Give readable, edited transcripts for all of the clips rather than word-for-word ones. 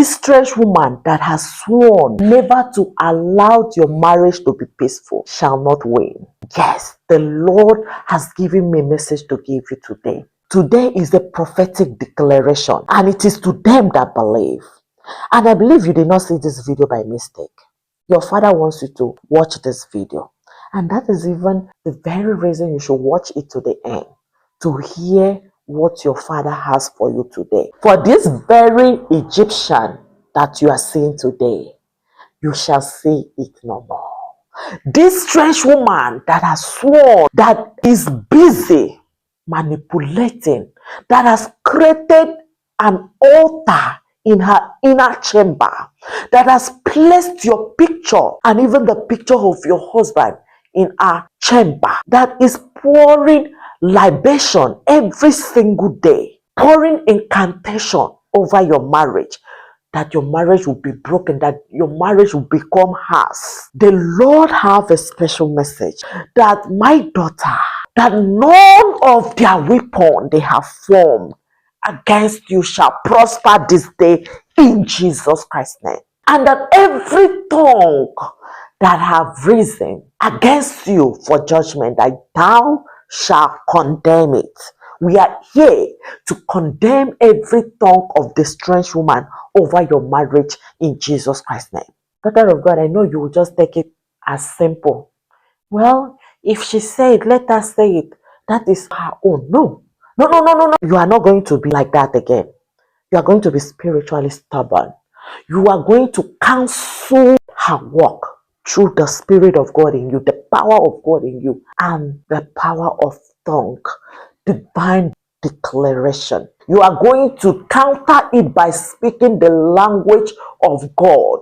this strange woman that has sworn never to allow your marriage to be peaceful shall not win. Yes, the Lord has given me a message to give you today. Today is the prophetic declaration, and it is to them that believe. And I believe you did not see this video by mistake. Your Father wants you to watch this video. And that is even the very reason you should watch it to the end, to hear what your Father has for you today. For this very Egyptian that you are seeing today, you shall see it no more. This strange woman that has sworn, that is busy manipulating, that has created an altar in her inner chamber, that has placed your picture and even the picture of your husband in her chamber, that is pouring libation every single day, pouring incantation over your marriage, that your marriage will be broken, that your marriage will become hers. The Lord have a special message that my daughter, that none of their weapon they have formed against you shall prosper this day in Jesus Christ's name. And that every tongue that have risen against you for judgment, that thou shalt condemn it. We are here to condemn every tongue of the strange woman over your marriage in Jesus Christ's name. Daughter of God, I know you will just take it as simple. Well, if she said, let her say it. That is her own. No. No. You are not going to be like that again. You are going to be spiritually stubborn. You are going to cancel her work through the Spirit of God in you, the power of God in you, and the power of tongue, divine declaration. You are going to counter it by speaking the language of God.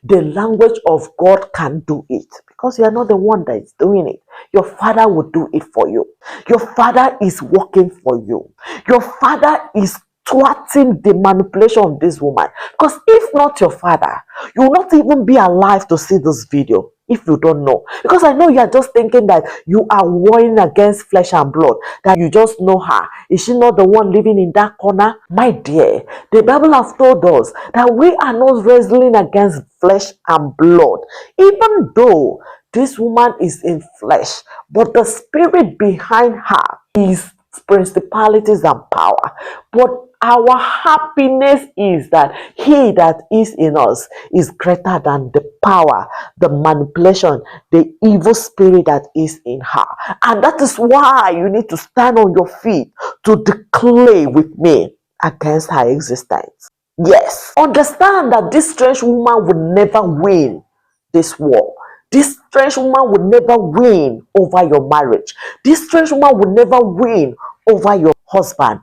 The language of God can do it, because you are not the one that is doing it. Your Father will do it for you. Your Father is working for you. Your Father is thwarting the manipulation of this woman. Because if not your Father, you will not even be alive to see this video if you don't know. Because I know you are just thinking that you are warring against flesh and blood, that you just know her. Is she not the one living in that corner? My dear, the Bible has told us that we are not wrestling against flesh and blood, even though this woman is in flesh, but the spirit behind her is principalities and power. But our happiness is that he that is in us is greater than the power, the manipulation, the evil spirit that is in her. And that is why you need to stand on your feet to declare with me against her existence. Yes, understand that this strange woman will never win this war. This strange woman will never win over your marriage. This strange woman will never win over your husband.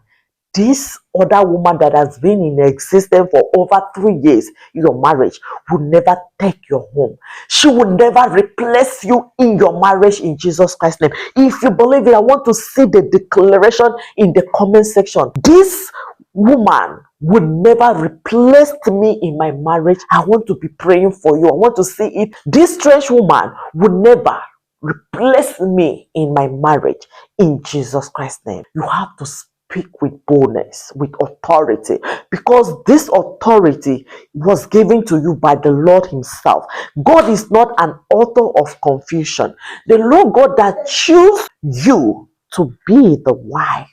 This other woman that has been in existence for over 3 years in your marriage will never take your home. She will never replace you in your marriage in Jesus Christ's name. If you believe it, I want to see the declaration in the comment section. This woman would never replace me in my marriage. I want to be praying for you. I want to see it. This strange woman would never replace me in my marriage in Jesus Christ's name. You have to speak with boldness, with authority, because this authority was given to you by the Lord himself. God is not an author of confusion. The Lord God that chose you to be the wife,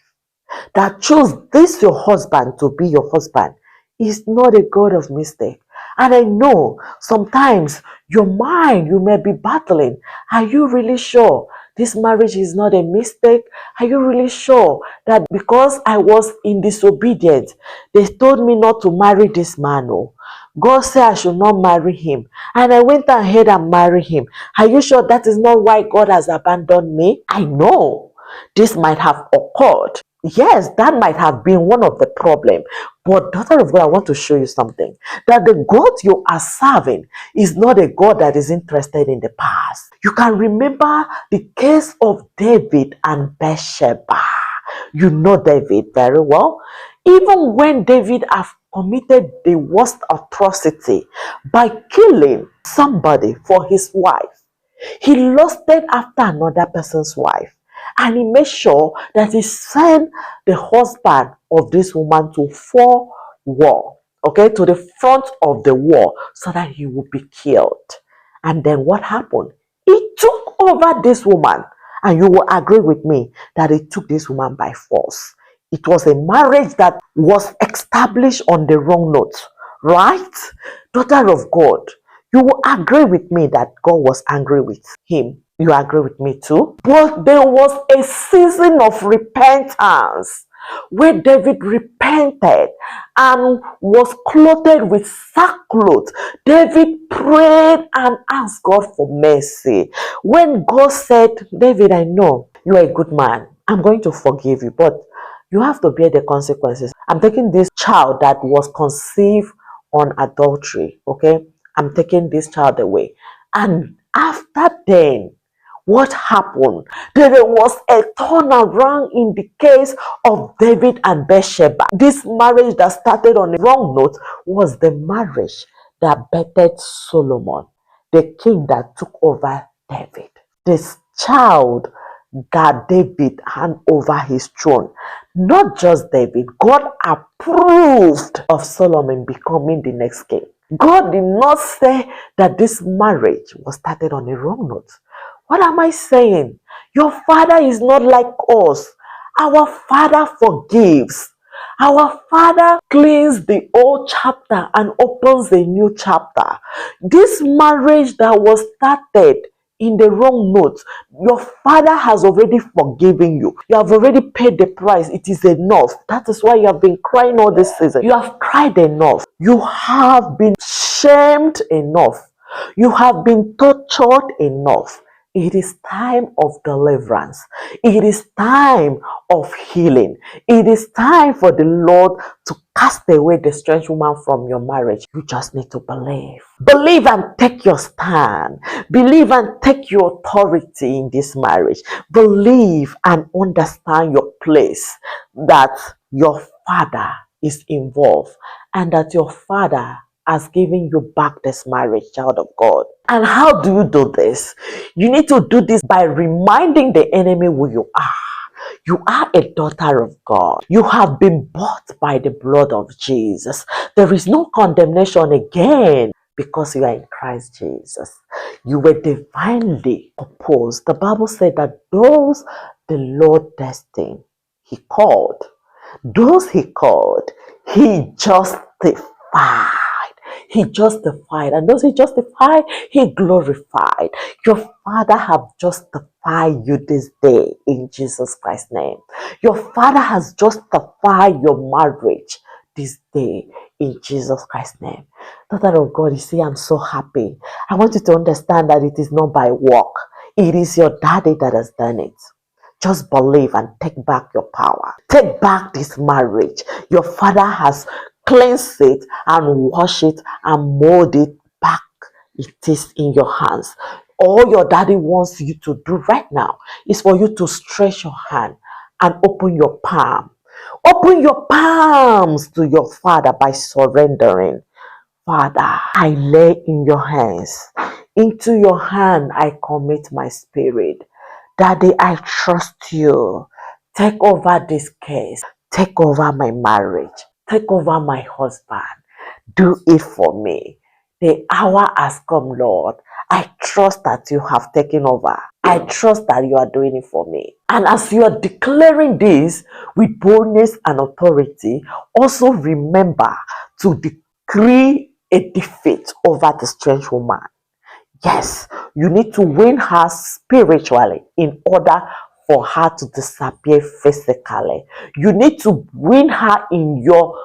that chose this your husband to be your husband, is not a God of mistake. And I know sometimes your mind, you may be battling. Are you really sure this marriage is not a mistake? Are you really sure that because I was in disobedience, they told me not to marry this man? Oh, God said I should not marry him, and I went ahead and married him. Are you sure that is not why God has abandoned me? I know this might have occurred. Yes, that might have been one of the problems. But daughter of God, I want to show you something. That the God you are serving is not a God that is interested in the past. You can remember the case of David and Bathsheba. You know David very well. Even when David have committed the worst atrocity by killing somebody for his wife, he lusted after another person's wife. And he made sure that he sent the husband of this woman to 4 war. okay, to the front of the war so that he would be killed. And then what happened? He took over this woman. And you will agree with me that he took this woman by force. It was a marriage that was established on the wrong note, right? Daughter of God, you will agree with me that God was angry with him. You agree with me too? But there was a season of repentance where David repented and was clothed with sackcloth. David prayed and asked God for mercy. When God said, David, I know you are a good man. I'm going to forgive you, but you have to bear the consequences. I'm taking this child that was conceived on adultery, okay? I'm taking this child away. And after then, what happened? There was a turnaround in the case of David and Bathsheba. This marriage that started on the wrong note was the marriage that bettered Solomon, the king that took over David. This child that David hand over his throne. Not just David, God approved of Solomon becoming the next king. God did not say that this marriage was started on a wrong note. What am I saying? Your father is not like us. Our father forgives. Our father cleans the old chapter and opens a new chapter. This marriage that was started in the wrong note, your father has already forgiven you. You have already paid the price. It is enough. That is why you have been crying all this season. You have cried enough. You have been shamed enough. You have been tortured enough. It is time of deliverance. It is time of healing. It is time for the Lord to cast away the strange woman from your marriage. You just need to believe. Believe and take your stand. Believe and take your authority in this marriage. Believe and understand your place, that your father is involved and that your father has given you back this marriage, child of God. And how do you do this? You need to do this by reminding the enemy who you are. You are a daughter of God. You have been bought by the blood of Jesus. There is no condemnation again because you are in Christ Jesus. You were divinely proposed. The Bible said that those the Lord destined, He called. Those He called, He justified. He justified, and those He justified, He glorified. Your Father have justified you this day in Jesus Christ's name. Your Father has justified your marriage this day in Jesus Christ's name. Daughter of God, you see, I'm so happy. I want you to understand that it is not by work. It is your daddy that has done it. Just believe and take back your power. Take back this marriage. Your father has cleansed it and washed it and molded it back. It is in your hands. All your daddy wants you to do right now is for you to stretch your hand and open your palm. Open your palms to your father by surrendering. Father, I lay in your hands. Into your hand I commit my spirit. Daddy, I trust you. Take over this case. Take over my marriage. Take over my husband. Do it for me. The hour has come, Lord. I trust that you have taken over. I trust that you are doing it for me. And as you are declaring this with boldness and authority, also remember to decree a defeat over the strange woman. Yes, you need to win her spiritually in order for her to disappear physically. You need to win her in your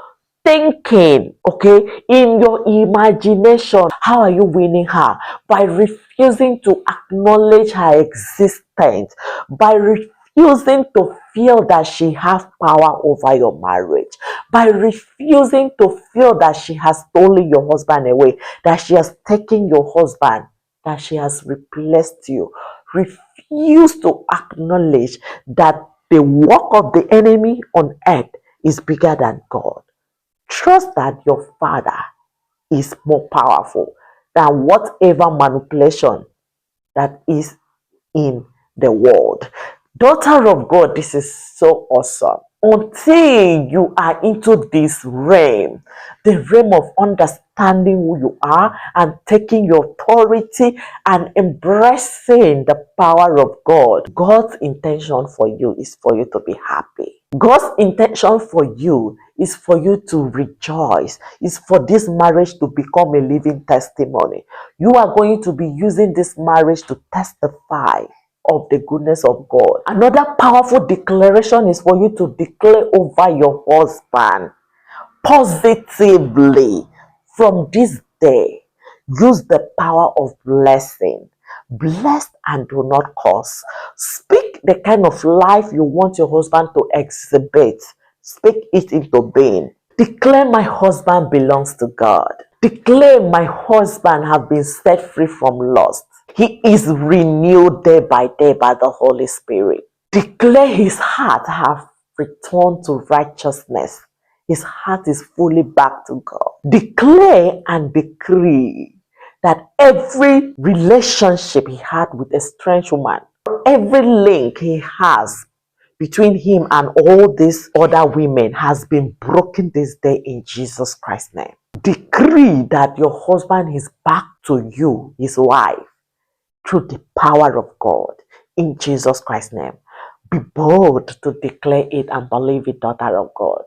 thinking, okay, in your imagination. How are you winning her? By refusing to acknowledge her existence, by refusing to feel that she has power over your marriage, by refusing to feel that she has stolen your husband away, that she has taken your husband, that she has replaced you. Refuse to acknowledge that the work of the enemy on earth is bigger than God. Trust that your father is more powerful than whatever manipulation that is in the world. Daughter of God, this is so awesome. until you are into this realm, the realm of understanding who you are and taking your authority and embracing the power of God. God's intention for you is for you to be happy. God's intention for you is for you to rejoice, is for this marriage to become a living testimony. You are going to be using this marriage to testify of the goodness of God. Another powerful declaration is for you to declare over your husband positively. From this day, use the power of blessing. Bless and do not curse. Speak the kind of life you want your husband to exhibit. Speak it into being. Declare, my husband belongs to God. Declare, my husband have been set free from lust. He is renewed day by day by the Holy Spirit. Declare, his heart have returned to righteousness. His heart is fully back to God. Declare and decree that every relationship he had with a strange woman, every link he has between him and all these other women has been broken this day in Jesus Christ's name. Decree that your husband is back to you, his wife, through the power of God in Jesus Christ's name. Be bold to declare it and believe it, daughter of God.